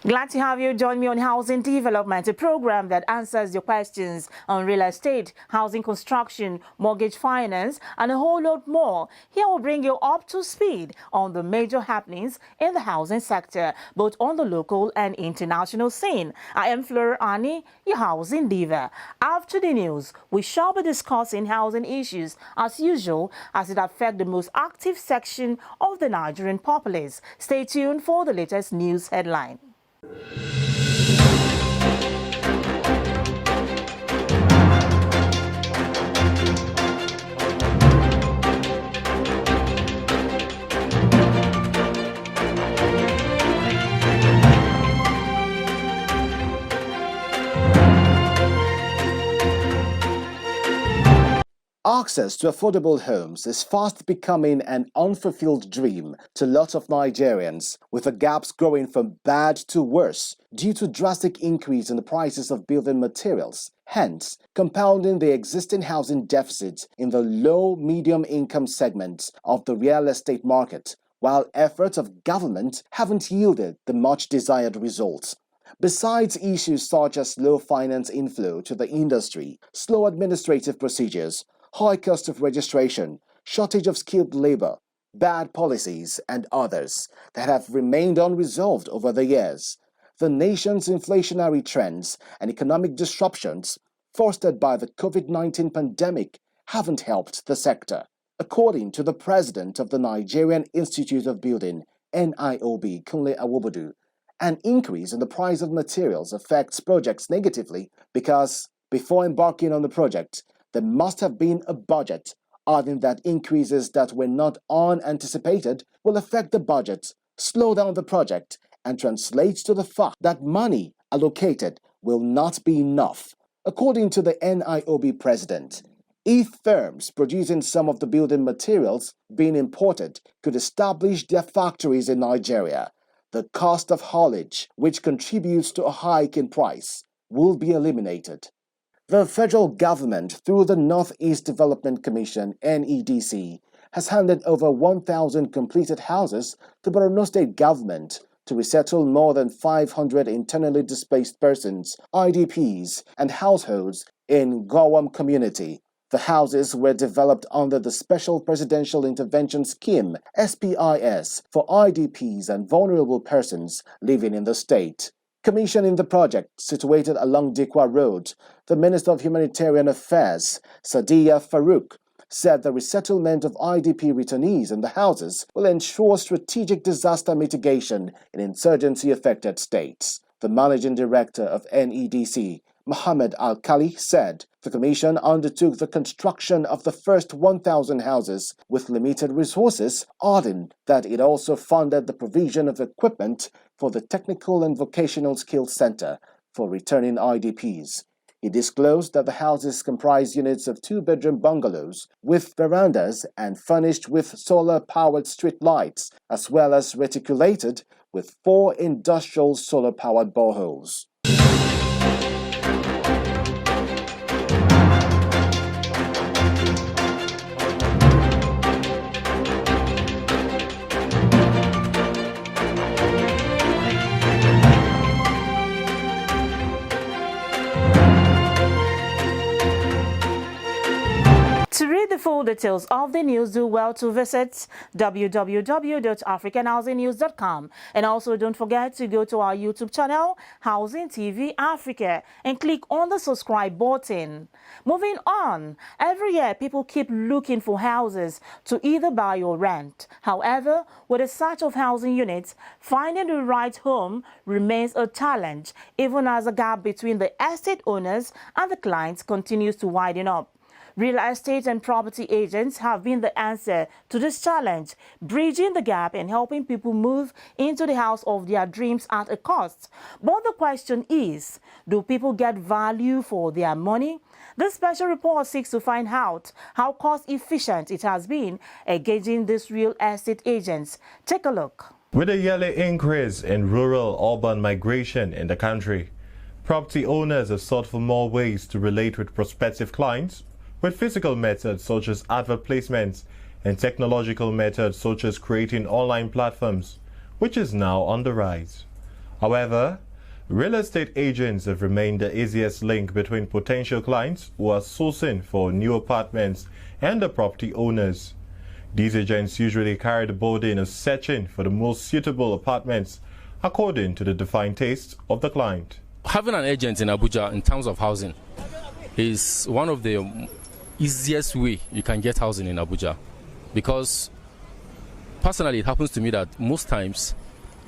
Glad to have you join me on Housing Development, a program that answers your questions on real estate, housing construction, mortgage finance, and a whole lot more. Here we'll bring you up to speed on the major happenings in the housing sector, both on the local and international scene. I am Fleur Ani, your housing diva. After the news, we shall be discussing housing issues as usual as it affects the most active section of the Nigerian populace. Stay tuned for the latest news headline. Access to affordable homes is fast becoming an unfulfilled dream to lots of Nigerians, with the gaps growing from bad to worse due to drastic increase in the prices of building materials, hence compounding the existing housing deficit in the low-medium income segments of the real estate market, while efforts of government haven't yielded the much desired results. Besides issues such as low finance inflow to the industry, slow administrative procedures, high cost of registration, shortage of skilled labor, bad policies, and others that have remained unresolved over the years, the nation's inflationary trends and economic disruptions fostered by the COVID-19 pandemic haven't helped the sector. According to the president of the Nigerian Institute of Building, NIOB, Kunle Awobodu, an increase in the price of materials affects projects negatively because before embarking on the project, there must have been a budget, adding that increases that were not unanticipated will affect the budget, slow down the project, and translate to the fact that money allocated will not be enough. According to the NIOB president, if firms producing some of the building materials being imported could establish their factories in Nigeria, the cost of haulage, which contributes to a hike in price, will be eliminated. The federal government, through the Northeast Development Commission, NEDC, has handed over 1,000 completed houses to Borno State government to resettle more than 500 internally displaced persons, IDPs, and households in Gowam community. The houses were developed under the Special Presidential Intervention Scheme, SPIS, for IDPs and vulnerable persons living in the state. Commissioning the project, situated along Dikwa Road, the Minister of Humanitarian Affairs, Sadiya Farouk, said the resettlement of IDP returnees in the houses will ensure strategic disaster mitigation in insurgency-affected states. The Managing Director of NEDC, Mohammed Al-Kali, said the Commission undertook the construction of the first 1,000 houses with limited resources, adding that it also funded the provision of equipment for the Technical and Vocational Skills Center for returning IDPs. He disclosed that the houses comprise units of 2-bedroom bungalows with verandas and furnished with solar-powered street lights, as well as reticulated with 4 industrial solar-powered boreholes. To read the full details of the news, do well to visit www.africanhousingnews.com, and also don't forget to go to our YouTube channel, Housing TV Africa, and click on the subscribe button. Moving on, every year people keep looking for houses to either buy or rent. However, with the search of housing units, finding the right home remains a challenge, even as the gap between the estate owners and the clients continues to widen up. Real estate and property agents have been the answer to this challenge, bridging the gap and helping people move into the house of their dreams at a cost. But the question is, do people get value for their money? This special report seeks to find out how cost-efficient it has been engaging these real estate agents. Take a look. With a yearly increase in rural-urban migration in the country, property owners have sought for more ways to relate with prospective clients, with physical methods such as advert placements and technological methods such as creating online platforms, which is now on the rise. However, real estate agents have remained the easiest link between potential clients who are sourcing for new apartments and the property owners. These agents usually carry the burden of searching for the most suitable apartments according to the defined tastes of the client. Having an agent in Abuja in terms of housing is one of the easiest way you can get housing in Abuja, because personally it happens to me that most times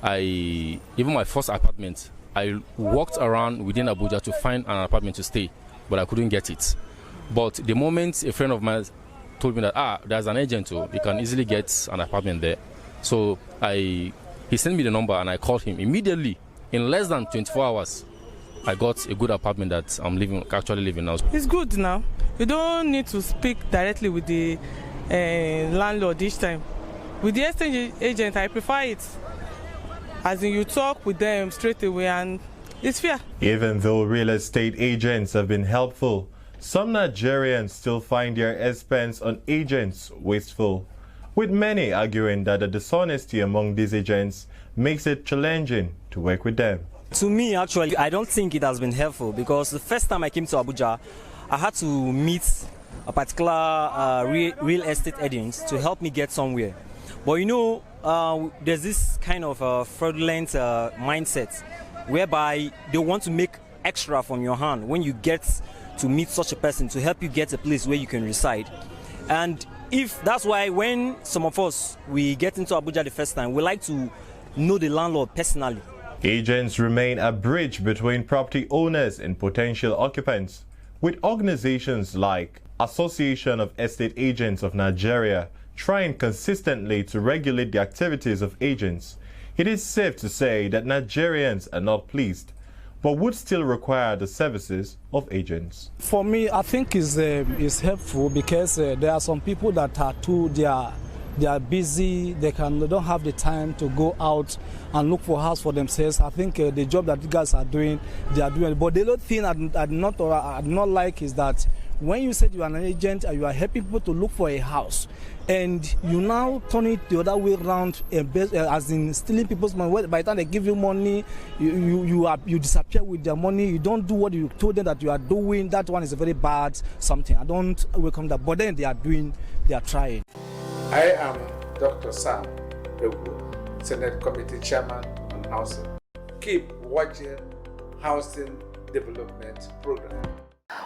even my first apartment, I walked around within Abuja to find an apartment to stay, but I couldn't get it. But the moment a friend of mine told me that there's an agent too, you can easily get an apartment there, so he sent me the number and I called him immediately. In less than 24 hours I got a good apartment that I'm actually living now. It's good now. You don't need to speak directly with the landlord each time. With the estate agent, I prefer it. As in, you talk with them straight away and it's fair. Even though real estate agents have been helpful, some Nigerians still find their expense on agents wasteful, with many arguing that the dishonesty among these agents makes it challenging to work with them. To me, actually, I don't think it has been helpful, because the first time I came to Abuja, I had to meet a particular real estate agent to help me get somewhere. But you know, there's this kind of fraudulent mindset whereby they want to make extra from your hand when you get to meet such a person to help you get a place where you can reside. And if that's why when some of us, we get into Abuja the first time, we like to know the landlord personally. Agents remain a bridge between property owners and potential occupants, with organizations like Association of Estate Agents of Nigeria trying consistently to regulate the activities of agents. It is safe to say that Nigerians are not pleased, but would still require the services of agents. For me, I think it's helpful, because there are some people that are they are busy, they don't have the time to go out and look for a house for themselves. I think the job that you guys are doing, they are doing. But the other thing I do not like is that when you said you are an agent and you are helping people to look for a house, and you now turn it the other way around, as in stealing people's money. By the time they give you money, you disappear with their money. You don't do what you told them that you are doing. That one is a very bad something. I don't welcome that. But then they are trying. I am Dr. Sam Egu, Senate Committee Chairman on Housing. Keep watching Housing Development Program.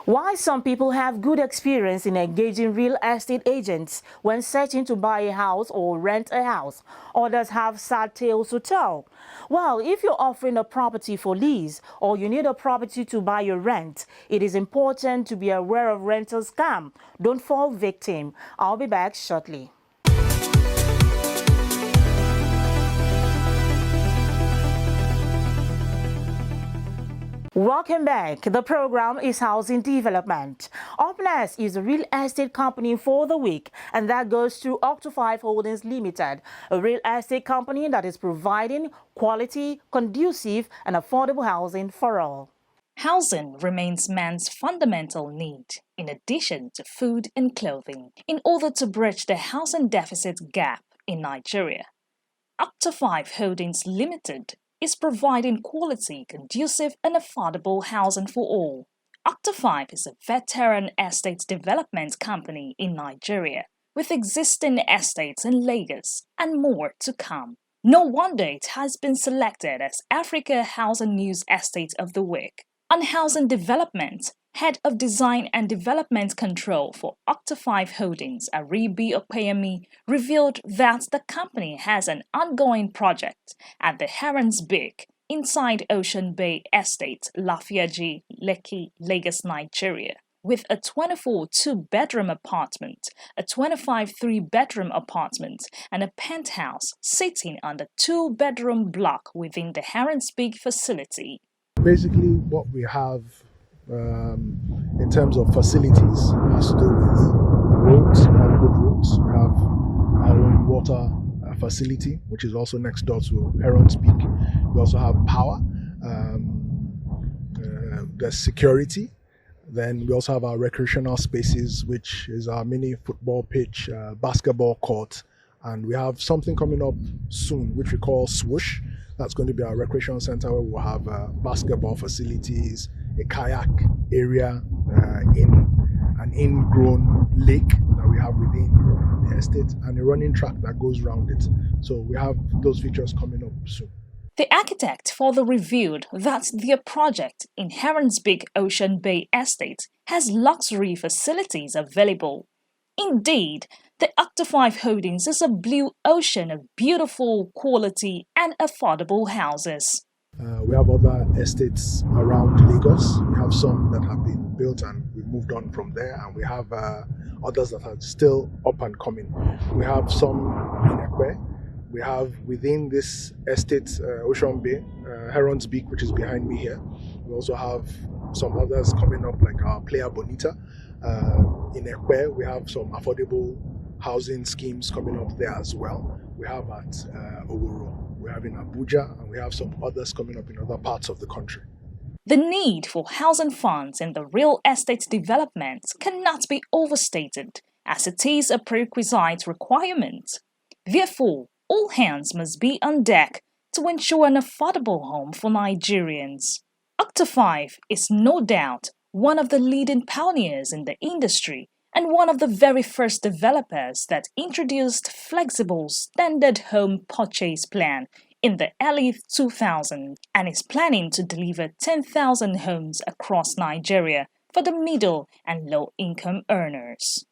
Why some people have good experience in engaging real estate agents when searching to buy a house or rent a house, others have sad tales to tell. Well, if you're offering a property for lease or you need a property to buy or rent, it is important to be aware of rental scam. Don't fall victim. I'll be back shortly. Welcome back. The program is Housing Development. Up next is a real estate company for the week, and that goes to Octo5 Holdings Limited, a real estate company that is providing quality, conducive, and affordable housing for all. Housing remains man's fundamental need, in addition to food and clothing, in order to bridge the housing deficit gap in Nigeria. Octo5 Holdings Limited is providing quality, conducive, and affordable housing for all. Octo5 is a veteran estate development company in Nigeria, with existing estates in Lagos and more to come. No wonder it has been selected as Africa Housing News Estate of the Week. On housing development, Head of Design and Development Control for Octo5 Holdings, Aribi Opeyemi, revealed that the company has an ongoing project at the Heron's Beak inside Ocean Bay Estate, Lafiaji, Lekki, Lagos, Nigeria, with a 24 two-bedroom apartment, a 25 three-bedroom apartment, and a penthouse sitting on the two-bedroom block within the Heron's Beak facility. Basically, what we have in terms of facilities has to do with roads. We have good roads. We have our own water facility, which is also next door to Heron's Beak. We also have power. There's security. Then we also have our recreational spaces, which is our mini football pitch, basketball court, and we have something coming up soon, which we call Swoosh. That's going to be our recreation center where we'll have basketball facilities, a kayak area, an ingrown lake that we have within the estate, and a running track that goes around it. So we have those features coming up soon. The architect further revealed that their project in Heron's Big Ocean Bay Estate has luxury facilities available. Indeed, the Octa 5 Holdings is a blue ocean of beautiful, quality and affordable houses. We have other estates around Lagos. We have some that have been built and we've moved on from there, and we have others that are still up and coming. We have some in Ekwe. We have within this estate, Ocean Bay, Heron's Beak, which is behind me here. We also have some others coming up, like our Playa Bonita. In Ekwe, we have some affordable housing schemes coming up there as well. We have at Oworo, we have in Abuja, and we have some others coming up in other parts of the country. The need for housing funds in the real estate development cannot be overstated, as it is a prerequisite requirement. Therefore, all hands must be on deck to ensure an affordable home for Nigerians. Octa 5 is no doubt one of the leading pioneers in the industry and one of the very first developers that introduced flexible standard home purchase plan in the early 2000s and is planning to deliver 10,000 homes across Nigeria for the middle and low-income earners.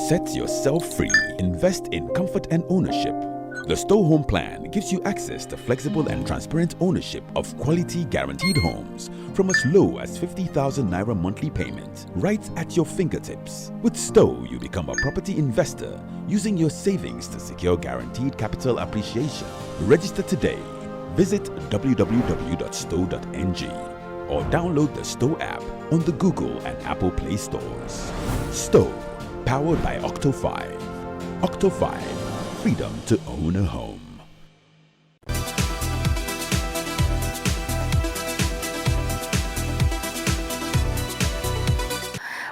Set yourself free. Invest in comfort and ownership. The Stow Home Plan gives you access to flexible and transparent ownership of quality guaranteed homes from as low as 50,000 Naira monthly payment, right at your fingertips. With Stow, you become a property investor using your savings to secure guaranteed capital appreciation. Register today. Visit www.stow.ng or download the Stow app on the Google and Apple Play stores. Stow, powered by Octa 5. Octa 5, freedom to own a home.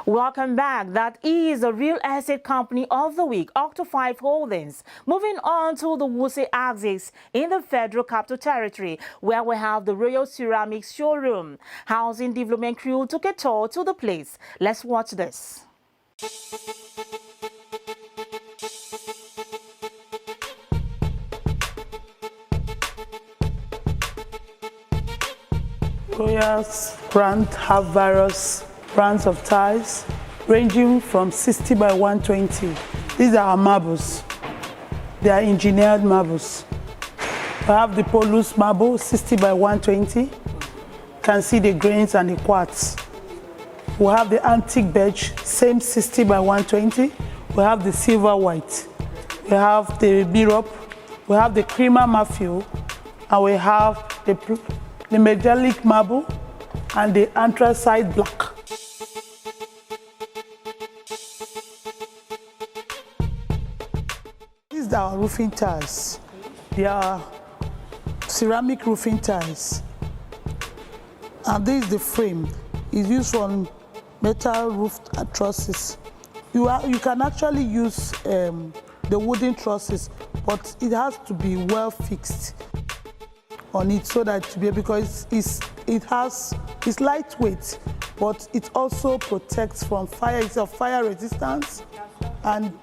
Welcome back. That is the Real Estate Company of the Week, Octa 5 Holdings. Moving on to the Wuse axis in the Federal Capital Territory, where we have the Royal Ceramics Showroom. Housing Development crew took a tour to the place. Let's watch this. Royal's brand have various brands of tiles ranging from 60 by 120. These are our marbles. They are engineered marbles. We have the Polus marble 60 by 120. You can see the grains and the quartz. We have the antique beige, same 60 by 120. We have the silver white. We have the Murod. We have the creamer marfil, and we have the metallic marble and the anthracite black. These are roofing tiles. They are ceramic roofing tiles. And this is the frame. It's used on metal roof trusses. You can actually use the wooden trusses, but it has to be well fixed on it so that to be, because it's lightweight, but it also protects from fire. It's a fire resistance, and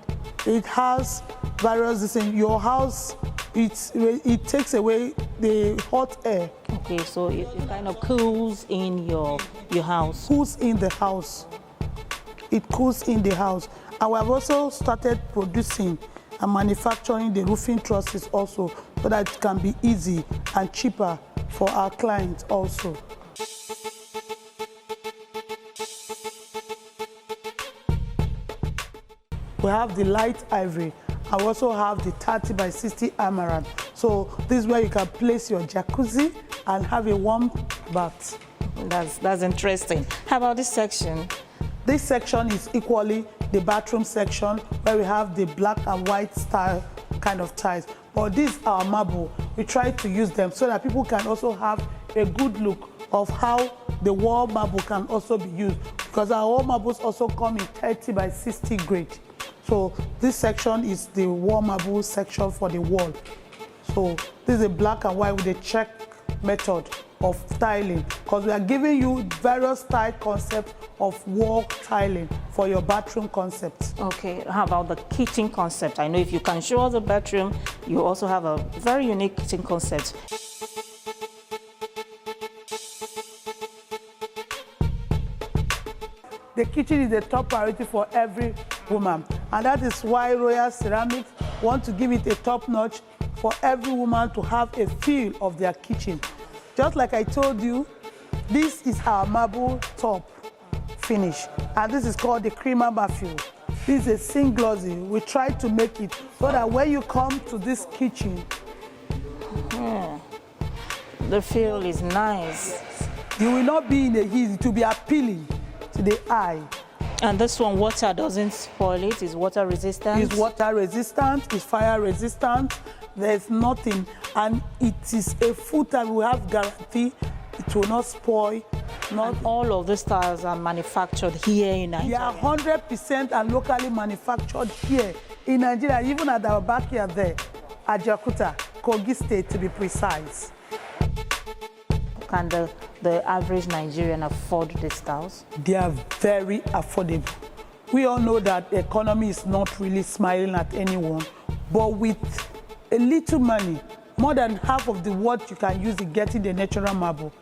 it has various in your house. It takes away the hot air. Okay, so it kind of cools in your house. Cools in the house. It cools in the house. And we have also started producing and manufacturing the roofing trusses also, so that it can be easy and cheaper for our clients also. We have the light ivory. I also have the 30 by 60 amaranth. So this is where you can place your jacuzzi and have a warm bath. That's interesting. How about this section? This section is equally the bathroom section where we have the black and white style kind of tiles. But these are marble. We try to use them so that people can also have a good look of how the wall marble can also be used, because our wall marbles also come in 30 by 60 grade. So this section is the wall marble section for the wall. So this is a black and white with a check method of tiling, because we are giving you various style concepts of wall tiling for your bathroom concept. Okay, how about the kitchen concept? I know if you can show us the bathroom, you also have a very unique kitchen concept. The kitchen is the top priority for every woman, and that is why Royal Ceramics want to give it a top notch for every woman to have a feel of their kitchen. Just like I told you, this is our marble top finish, and this is called the creamer marfil. This is a zinc glossy. We try to make it so that when you come to this kitchen, the feel is nice. You will not be in the heat, it will be appealing to the eye. And this one, water doesn't spoil it, it's water resistant? It's water resistant, it's fire resistant, there's nothing. And it is a full time, we have guarantee, it will not spoil. And all of these tiles are manufactured here in Nigeria? They are 100% and locally manufactured here in Nigeria, even at our backyard there, Ajaokuta, Kogi State to be precise. Can the average Nigerian afford these tiles? They are very affordable. We all know that the economy is not really smiling at anyone, but with a little money, more than half of the what you can use in getting the natural marble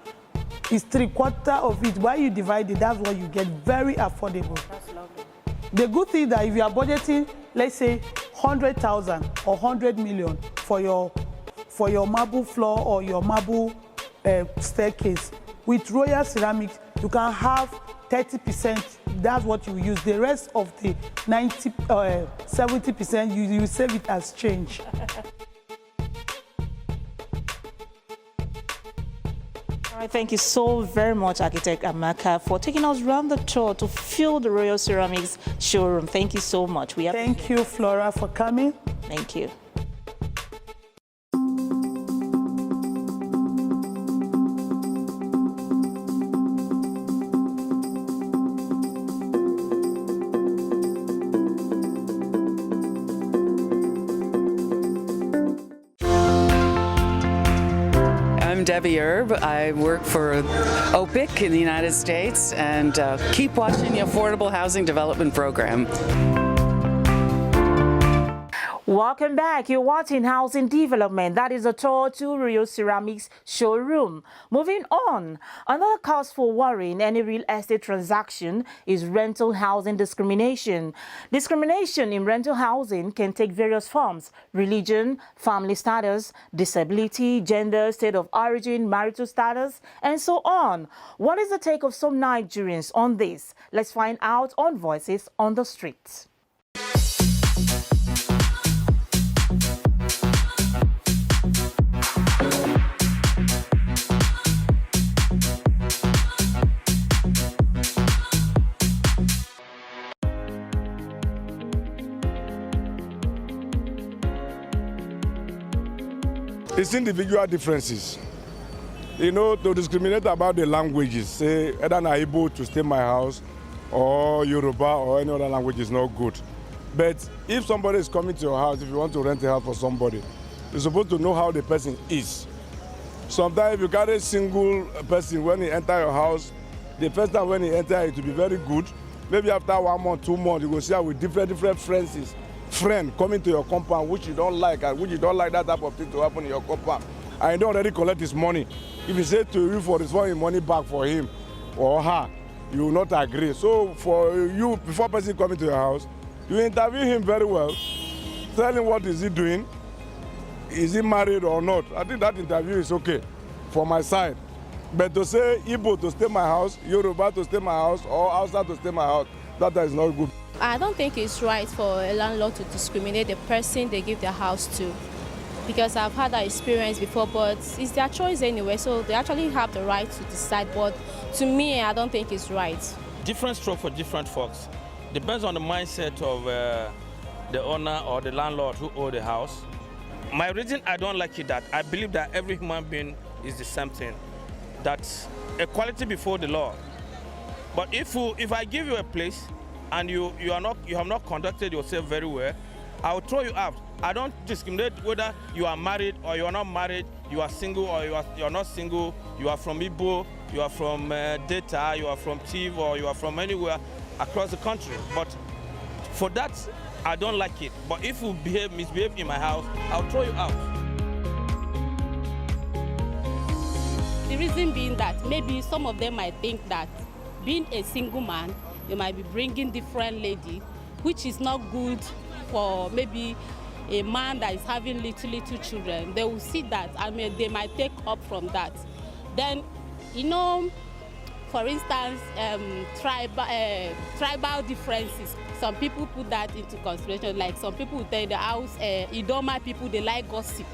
is 3/4 of it. Why you divide it, that's what you get, very affordable. That's lovely. The good thing that if you are budgeting, let's say 100,000 or 100 million for your marble floor or your marble staircase, with Royal Ceramics, you can have 30%, that's what you use. The rest of the 70%, you save it as change. All right, thank you so very much, Architect Amaka, for taking us around the tour to feel the Royal Ceramics showroom. Thank you so much. Thank you, Flora, for coming. Thank you. I'm Debbie Erb. I work for OPIC in the United States, and keep watching the Affordable Housing Development Program. Welcome back. You're watching Housing Development. That is a tour to Royal Ceramics showroom. Moving on, another cause for worry in any real estate transaction is rental housing discrimination. Discrimination in rental housing can take various forms: religion, family status, disability, gender, state of origin, marital status, and so on. What is the take of some Nigerians on this? Let's find out on Voices on the Street. It's individual differences. You know, to discriminate about the languages, say either I'm able to stay in my house or Yoruba or any other language is not good. But if somebody is coming to your house, if you want to rent a house for somebody, you're supposed to know how the person is. Sometimes if you carry a single person, when he enter your house, the first time when he enter, it will be very good. Maybe after 1 month, 2 months, you will see how with different friend coming to your compound which you don't like, and which you don't like that type of thing to happen in your compound, and you don't already collect his money. If he say to you for this one money back for him or her, you will not agree. So for you, before person coming to your house, you interview him very well, tell him what is he doing, is he married or not. I think that interview is okay for my side. But to say Igbo to stay my house, Yoruba to stay my house, or Hausa to stay my house, that is not good. I don't think it's right for a landlord to discriminate the person they give their house to, because I've had that experience before, but it's their choice anyway, so they actually have the right to decide. But to me, I don't think it's right. different stroke for different folks. Depends on the mindset of the owner or the landlord who own the house. My reason I don't like it that I believe that every human being is the same thing. That's equality before the law. But if I give you a place and you have not conducted yourself very well, I will throw you out. I don't discriminate whether you are married or you are not married, you are single or you are not single, you are from Igbo, you are from Delta, you are from Tiv, or you are from anywhere across the country. But for that, I don't like it. But if you misbehave in my house, I'll throw you out. The reason being that maybe some of them might think that being a single man, you might be bringing different lady, which is not good for maybe a man that is having little children. They will see that, they might take up from that. Then, for instance, tribal differences. Some people put that into consideration. Like some people will tell you the house, Idoma people, they like gossip.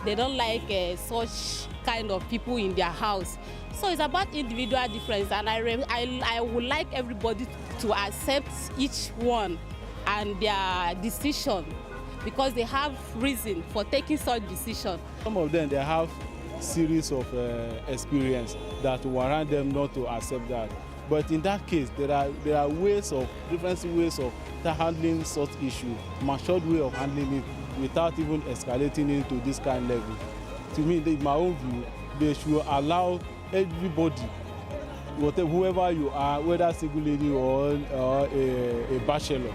They don't like such kind of people in their house. So it's about individual difference, and I would like everybody to accept each one and their decision, because they have reason for taking such decision. Some of them, they have series of experience that warrant them not to accept that. But in that case, there are different ways of handling such issue, matured way of handling it without even escalating into this kind of level. To me, in my own view, they should allow everybody, whoever you are, whether single lady or a bachelor,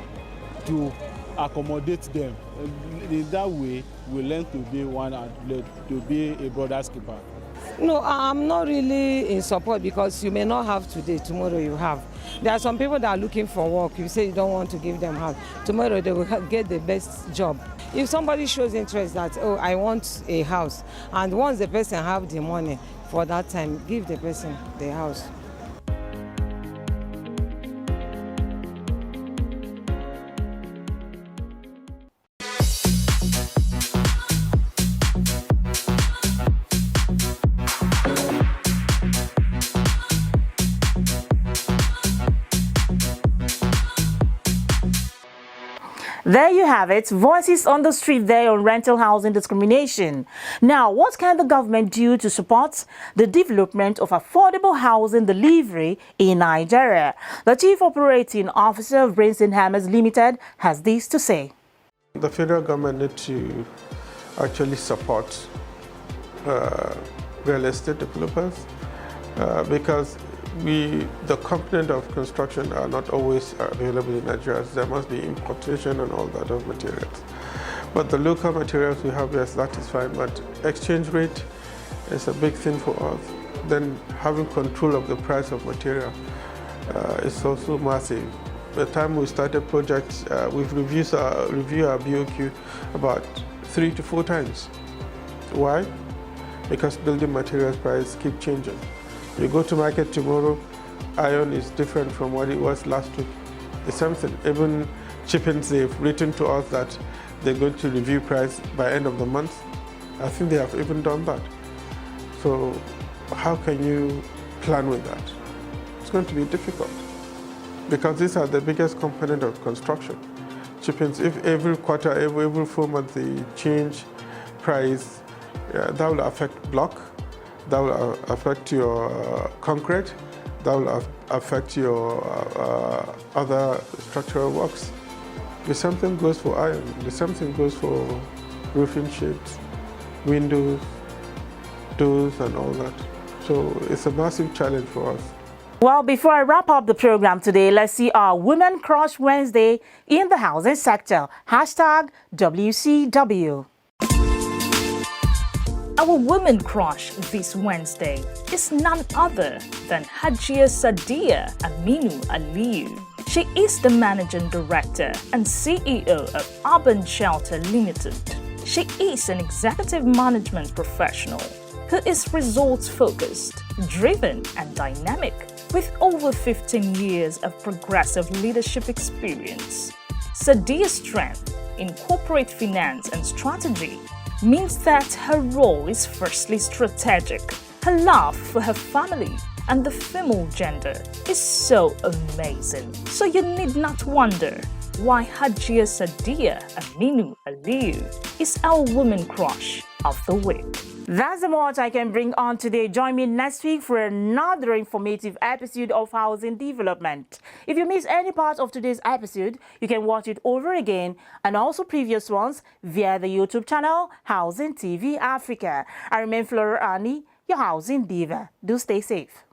to accommodate them. In that way, we learn to be one and to be a brother's keeper. No, I'm not really in support, because you may not have today, tomorrow you have. There are some people that are looking for work. You say you don't want to give them house. Tomorrow they will get the best job. If somebody shows interest that, oh, I want a house, and once the person have the money for that time, give the person the house. There you have it, voices on the street there on rental housing discrimination. Now, what can the government do to support the development of affordable housing delivery in Nigeria? The Chief Operating Officer of Brains and Hammers Limited has this to say. The federal government needs to actually support real estate developers because the component of construction are not always available in Nigeria. There must be importation and all that of materials. But the local materials we have, yes, that is fine, but exchange rate is a big thing for us. Then having control of the price of material is also massive. By the time we started projects, we've reviewed our BOQ about 3 to 4 times. Why? Because building materials prices keep changing. You go to market tomorrow, iron is different from what it was last week. It's something. Even chippings, they've written to us that they're going to review price by end of the month. I think they have even done that. So how can you plan with that? It's going to be difficult because these are the biggest component of construction. Chippings, if every quarter, every 4 months they change price, that will affect block. That will affect your concrete, that will affect your other structural works. The same thing goes for iron, the same thing goes for roofing sheets, windows, doors and all that. So it's a massive challenge for us. Well, before I wrap up the program today, let's see our Women Crush Wednesday in the housing sector. #WCW. Our women crush this Wednesday is none other than Hajia Sadia Aminu Aliyu. She is the Managing Director and CEO of Urban Shelter Limited. She is an executive management professional who is results-focused, driven and dynamic with over 15 years of progressive leadership experience. Sadia's strength in corporate finance and strategy means that her role is firstly strategic. Her love for her family and the female gender is so amazing. So you need not wonder why Hajia Sadia Aminu Aliyu is our woman crush of the week. That's the much I can bring on today. Join me next week for another informative episode of Housing Development. If you miss any part of today's episode, you can watch it over again and also previous ones via the YouTube channel Housing TV Africa. I remain Flora Ani, your housing diva. Do stay safe.